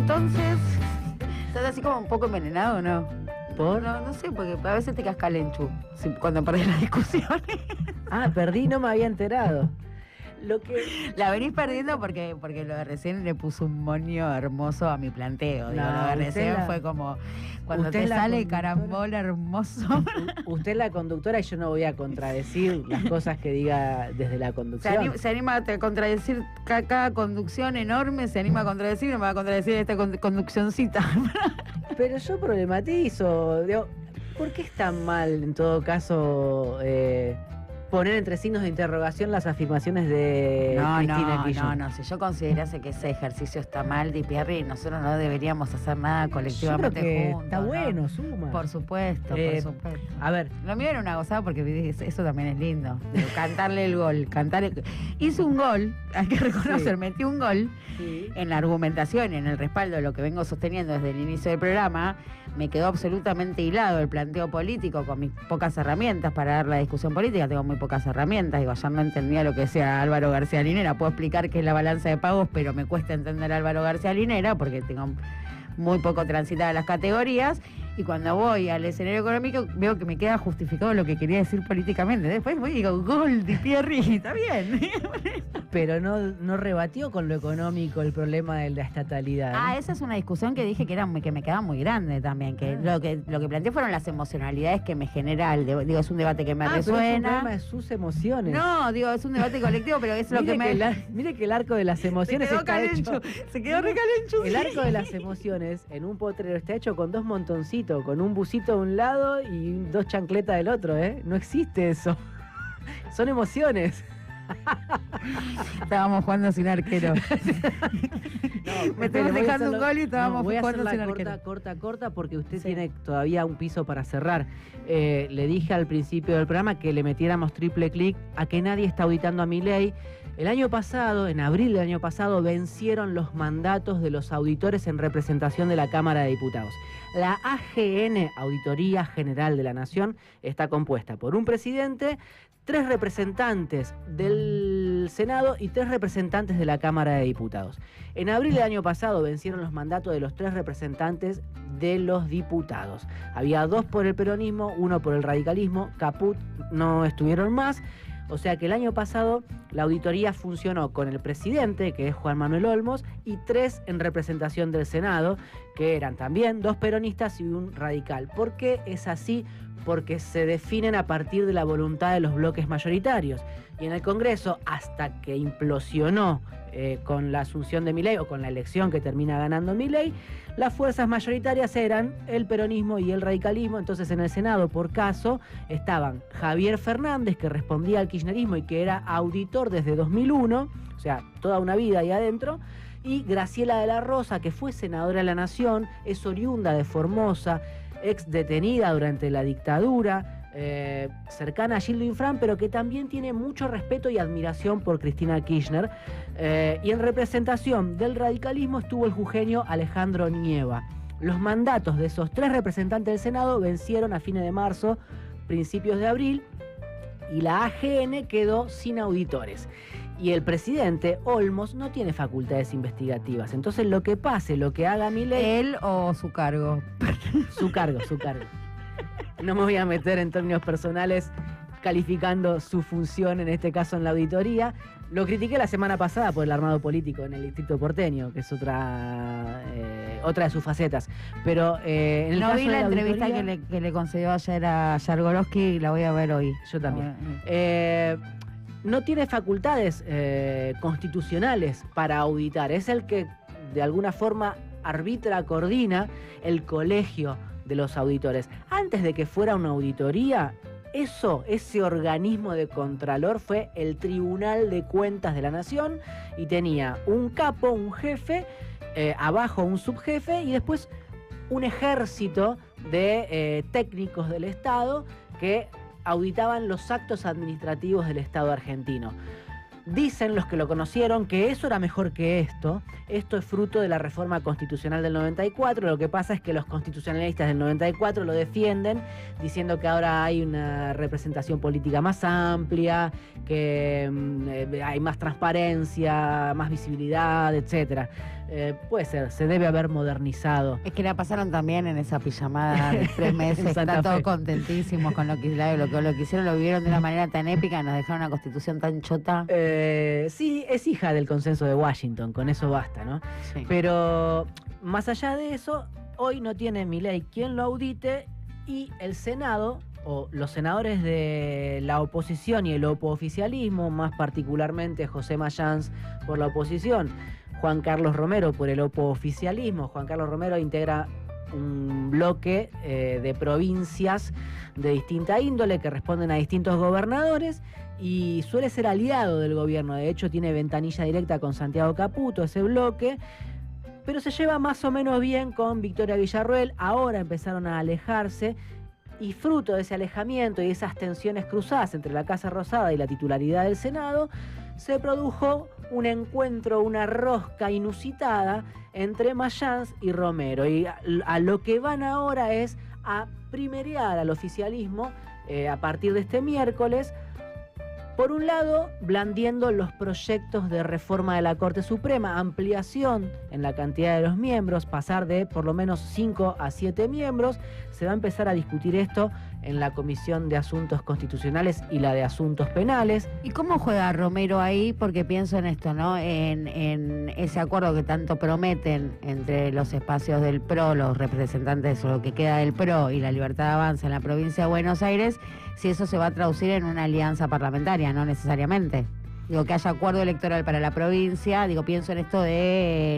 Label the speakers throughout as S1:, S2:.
S1: entonces, ¿estás así como un poco envenenado o no?
S2: ¿Por?
S1: No sé, porque a veces te casca calenchu cuando perdés las discusiones.
S2: Ah, perdí, no me había enterado. Lo que...
S1: La venís perdiendo porque lo de recién le puso un moño hermoso a mi planteo. Digo,
S2: No,
S1: lo de recién
S2: usted
S1: fue como cuando
S2: usted
S1: te
S2: la
S1: sale
S2: conductora.
S1: carambola hermoso.
S2: Usted es la conductora y yo no voy a contradecir las cosas que diga desde la conducción.
S1: Se anima a contradecir cada conducción enorme, se anima a contradecir, no me va a contradecir esta conduccioncita.
S2: Pero yo problematizo. Digo, ¿por qué es tan mal, en todo caso, poner entre signos de interrogación las afirmaciones de Cristina Kirchner?
S1: No, si yo considerase que ese ejercicio está mal, Di Pierri, nosotros no deberíamos hacer nada colectivamente
S2: Yo creo que
S1: juntos.
S2: está bueno, suma.
S1: Por supuesto, por supuesto.
S2: A ver.
S1: Lo mío era una gozada porque eso también es lindo. Cantarle el gol. Hizo un gol, hay que reconocer,
S2: Sí.
S1: metí un gol.
S2: Sí.
S1: En la argumentación y en el respaldo de lo que vengo sosteniendo desde el inicio del programa, me quedó absolutamente hilado el planteo político con mis pocas herramientas para dar la discusión política. Tengo muy pocas herramientas. Digo, ayer no entendía lo que decía Álvaro García Linera. Puedo explicar qué es la balanza de pagos, pero me cuesta entender a Álvaro García Linera porque tengo muy poco transitadas las categorías. Y cuando voy al escenario económico veo que me queda justificado lo que quería decir políticamente. Después voy y digo, gol, Di Pierri, está bien.
S2: Pero no rebatió con lo económico el problema de la estatalidad.
S1: Ah, esa es una discusión que dije que me quedaba muy grande también. Que lo que planteé fueron las emocionalidades que me genera digo, es un debate que me
S2: Pero es un
S1: resuena.
S2: problema de sus emociones.
S1: No, digo, es un debate colectivo, pero es lo que me...
S2: Mire que el arco de las emociones
S1: se quedó
S2: está
S1: calencho,
S2: hecho.
S1: se quedó recalencho.
S2: El arco de las emociones en un potrero está hecho con dos montoncitos, con un busito de un lado y dos chancletas del otro, ¿eh? No existe eso. Son emociones.
S1: Estábamos jugando sin arquero. Me estamos dejando un gol y estábamos jugando sin arquero.
S2: Corta, porque usted tiene todavía un piso para cerrar. Le dije al principio del programa que le metiéramos triple clic a que nadie está auditando a Milei. El año pasado, en abril del año pasado, vencieron los mandatos de los auditores en representación de la Cámara de Diputados. La AGN, Auditoría General de la Nación, está compuesta por un presidente, 3 representantes del Senado y 3 representantes de la Cámara de Diputados. En abril del año pasado vencieron los mandatos de los 3 representantes de los diputados. Había 2 por el peronismo, 1 por el radicalismo, caput, no estuvieron más. O sea que el año pasado la auditoría funcionó con el presidente, que es Juan Manuel Olmos, y 3 en representación del Senado, que eran también 2 peronistas y 1 radical. ¿Por qué es así? Porque se definen a partir de la voluntad de los bloques mayoritarios. Y en el Congreso, hasta que implosionó con la asunción de Milei, o con la elección que termina ganando Milei, las fuerzas mayoritarias eran el peronismo y el radicalismo. Entonces en el Senado, por caso, estaban Javier Fernández, que respondía al kirchnerismo y que era auditor desde 2001, o sea, toda una vida ahí adentro, y Graciela de la Rosa, que fue senadora de la Nación, es oriunda de Formosa, ex detenida durante la dictadura, cercana a Gildo Infran, pero que también tiene mucho respeto y admiración por Cristina Kirchner. Y en representación del radicalismo estuvo el jujeño Alejandro Nieva. Los mandatos de esos 3 representantes del Senado vencieron a fines de marzo, principios de abril, y la AGN quedó sin auditores. Y el presidente Olmos no tiene facultades investigativas. Entonces lo que pase, lo que haga Milei...
S1: ¿Él o su cargo?
S2: Su cargo. No me voy a meter en términos personales calificando su función, en este caso en la auditoría. Lo critiqué la semana pasada por el armado político en el distrito porteño, que es otra de sus facetas. Pero en el
S1: no
S2: caso
S1: vi
S2: de
S1: la entrevista
S2: auditoría,
S1: que le concedió ayer a Yargorowski y la voy a ver hoy.
S2: yo también. No tiene facultades constitucionales para auditar. Es el que de alguna forma arbitra, coordina el colegio de los auditores. Antes de que fuera una auditoría, ese organismo de contralor fue el Tribunal de Cuentas de la Nación y tenía un capo, un jefe, abajo un subjefe y después un ejército de técnicos del Estado que auditaban los actos administrativos del Estado argentino. Dicen los que lo conocieron que eso era mejor que esto. esto es fruto de la reforma constitucional del 94. Lo que pasa es que los constitucionalistas del 94 lo defienden, diciendo que ahora hay una representación política más amplia, que hay más transparencia, más visibilidad, etcétera. Puede ser, se debe haber modernizado.
S1: Es que la pasaron también en esa pijamada de 3 meses, están todos contentísimos con lo que hicieron, lo vivieron de una manera tan épica, nos dejaron una constitución tan chota.
S2: Sí, es hija del consenso de Washington, con eso basta, ¿no?
S1: Sí.
S2: Pero más allá de eso, hoy no tiene Milei quien lo audite y el Senado, o los senadores de la oposición y el opooficialismo, más particularmente José Mayans por la oposición, Juan Carlos Romero por el opooficialismo. Juan Carlos Romero integra un bloque de provincias de distinta índole que responden a distintos gobernadores y suele ser aliado del gobierno. De hecho, tiene ventanilla directa con Santiago Caputo, ese bloque, pero se lleva más o menos bien con Victoria Villarruel. Ahora empezaron a alejarse y fruto de ese alejamiento y esas tensiones cruzadas entre la Casa Rosada y la titularidad del Senado, se produjo un encuentro, una rosca inusitada entre Mayans y Romero. Y a lo que van ahora es a primerear al oficialismo a partir de este miércoles. Por un lado, blandiendo los proyectos de reforma de la Corte Suprema, ampliación en la cantidad de los miembros, pasar de por lo menos 5 a 7 miembros. Se va a empezar a discutir esto en la Comisión de Asuntos Constitucionales y la de Asuntos Penales.
S1: ¿Y cómo juega Romero ahí? Porque pienso en esto, ¿no? En ese acuerdo que tanto prometen entre los espacios del PRO, los representantes o lo que queda del PRO y la Libertad Avanza en la provincia de Buenos Aires, si eso se va a traducir en una alianza parlamentaria, no necesariamente. Digo, que haya acuerdo electoral para la provincia, pienso en esto de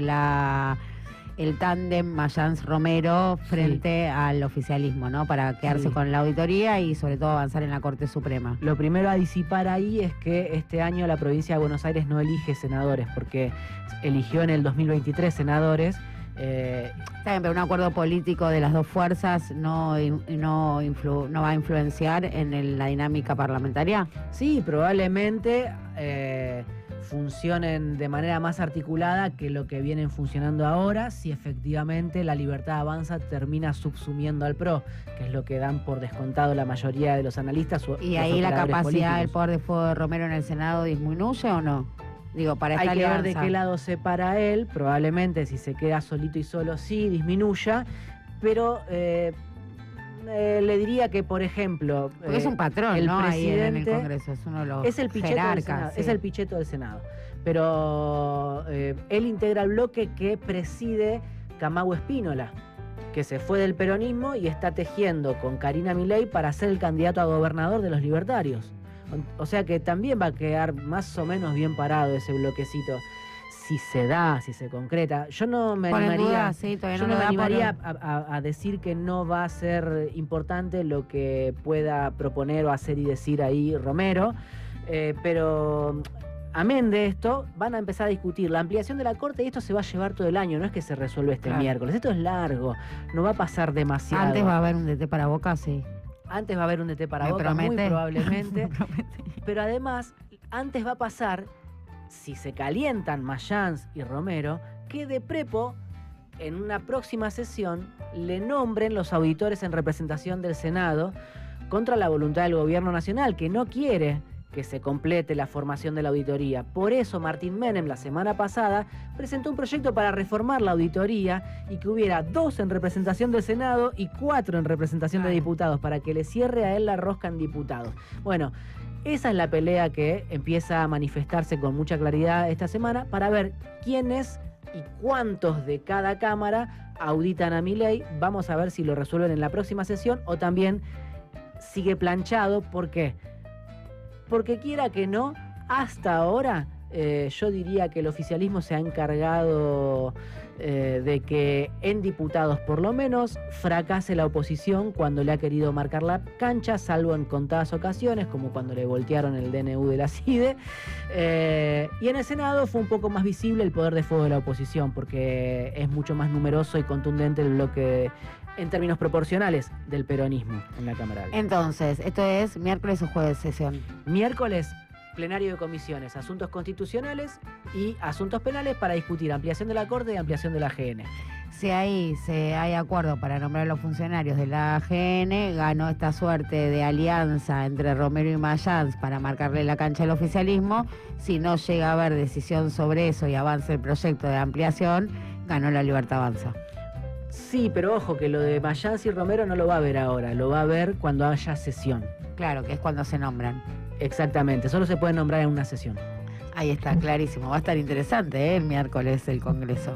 S1: el tándem Mayans-Romero frente al oficialismo, ¿no? Para quedarse con la auditoría y sobre todo avanzar en la Corte Suprema.
S2: Lo primero a disipar ahí es que este año la provincia de Buenos Aires no elige senadores, porque eligió en el 2023 senadores.
S1: Está bien, pero un acuerdo político de las dos fuerzas no va a influenciar en la dinámica parlamentaria.
S2: Sí, probablemente funcionen de manera más articulada que lo que vienen funcionando ahora, si efectivamente la Libertad Avanza termina subsumiendo al PRO, que es lo que dan por descontado la mayoría de los analistas.
S1: ¿Y ahí la capacidad del poder de fuego de Romero en el Senado disminuye o no? Para esta
S2: hay que
S1: alianza.
S2: ver de qué lado se para él. Probablemente si se queda solito y solo sí disminuya, pero le diría que, por ejemplo,
S1: porque es un patrón,
S2: el
S1: ¿no?
S2: presidente
S1: ahí en el Congreso, es uno de los
S2: es el picheto del Senado, sí. Es el picheto del Senado, pero él integra el bloque que preside Camagüe Spínola, que se fue del peronismo y está tejiendo con Karina Milei para ser el candidato a gobernador de los libertarios. O sea que también va a quedar más o menos bien parado ese bloquecito. Si se da, si se concreta. Yo no me animaría, a decir que no va a ser importante lo que pueda proponer o hacer y decir ahí Romero, pero amén de esto, van a empezar a discutir la ampliación de la Corte y esto se va a llevar todo el año, no es que se resuelve este miércoles, esto es largo, no va a pasar demasiado.
S1: Antes va a haber un DT para Boca, sí.
S2: Antes va a haber un DT para Boca, muy probablemente. Pero además, antes va a pasar, si se calientan Mayans y Romero, que de prepo, en una próxima sesión, le nombren los auditores en representación del Senado contra la voluntad del gobierno nacional, que no quiere que se complete la formación de la auditoría. Por eso Martín Menem la semana pasada presentó un proyecto para reformar la auditoría y que hubiera 2 en representación del Senado y 4 en representación de diputados, para que le cierre a él la rosca en diputados. Bueno, esa es la pelea que empieza a manifestarse con mucha claridad esta semana para ver quiénes y cuántos de cada cámara auditan a Milei. Vamos a ver si lo resuelven en la próxima sesión o también sigue planchado. ¿Por qué? Porque quiera que no, hasta ahora yo diría que el oficialismo se ha encargado de que en diputados por lo menos fracase la oposición cuando le ha querido marcar la cancha, salvo en contadas ocasiones, como cuando le voltearon el DNU de la CIDE. Y en el Senado fue un poco más visible el poder de fuego de la oposición, porque es mucho más numeroso y contundente el bloque en términos proporcionales del peronismo en la Cámara.
S1: Entonces, ¿esto es miércoles o jueves sesión?
S2: Miércoles plenario de comisiones, asuntos constitucionales y asuntos penales para discutir ampliación de la Corte y ampliación de la AGN.
S1: Si ahí hay acuerdo para nombrar a los funcionarios de la AGN, ganó esta suerte de alianza entre Romero y Mayans para marcarle la cancha al oficialismo. Si no llega a haber decisión sobre eso y avanza el proyecto de ampliación, ganó La Libertad Avanza.
S2: Sí, pero ojo que lo de Mayans y Romero no lo va a ver ahora, lo va a ver cuando haya sesión.
S1: Claro, que es cuando se nombran.
S2: Exactamente, solo se puede nombrar en una sesión.
S1: Ahí está, clarísimo. Va a estar interesante, el miércoles el Congreso.